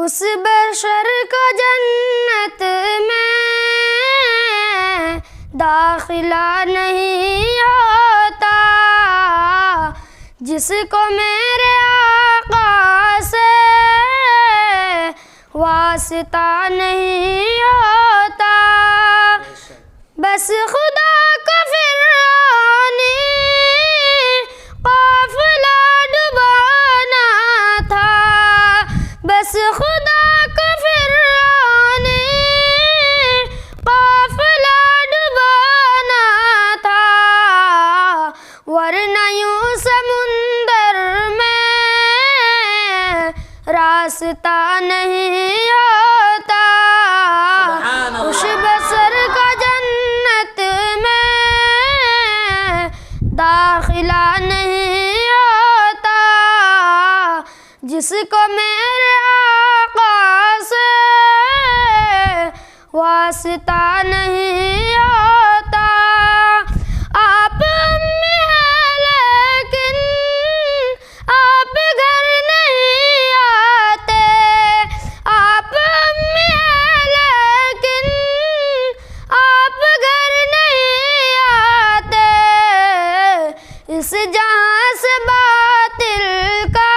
उस बशर को जन्नत में दाखिला नहीं होता जिसको मेरे आका से वास्ता नहीं होता। बस खुदा को फिरौनी काफिला डुबाना था, बस खुदा को फिरौनी काफिला डुबाना था, वरना यूं समुंदर में रास्ता नहीं होता। उस बसर का जन्नत में दाखिला नहीं होता जिसको मेरे आका से वास्ता नहीं होता। आप अम्मी हैं लेकिन आप घर नहीं आते, आप अम्मी हैं लेकिन आप घर नहीं आते। इस जहां से बातिल का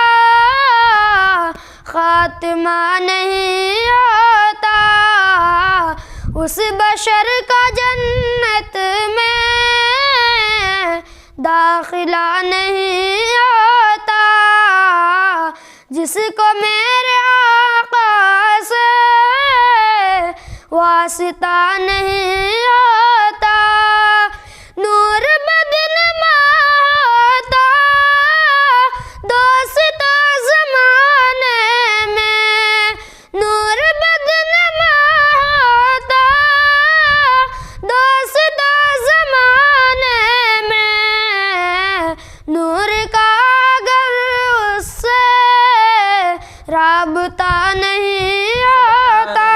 खात्मा नहीं होता। उस बशर का जन्नत में दाखिला नहीं होता जिसको मेरे आका से वास्ता नहीं होता। नूर बदनमा होता दोस्त ज़माने में, नूर बदनमा होता दोस्त ज़माने में, नूर का अगर उससे राबता नहीं होता।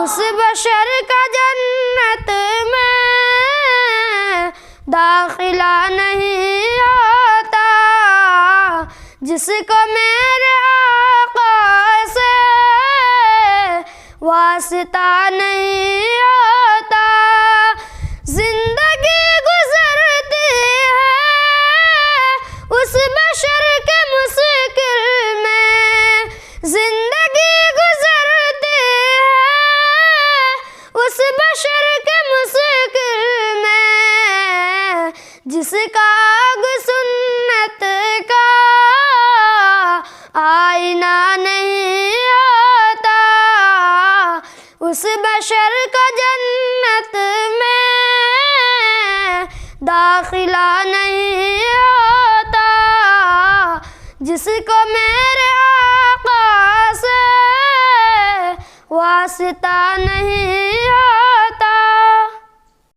उस बशर का जन्नत में दाखिला नहीं होता जिसको मेरे आका से वास्ता नहीं होता। जिंदगी गुजरती है उस बशर के मुश्किल में, जिंदगी गुजरती है उस बशर के मुश्किल में, जिसका आग सुन्नत का आईना नहीं होता। उस बशर का जन्नत में दाखिला नहीं होता जिसको मेरे आका से वास्ता नहीं होता।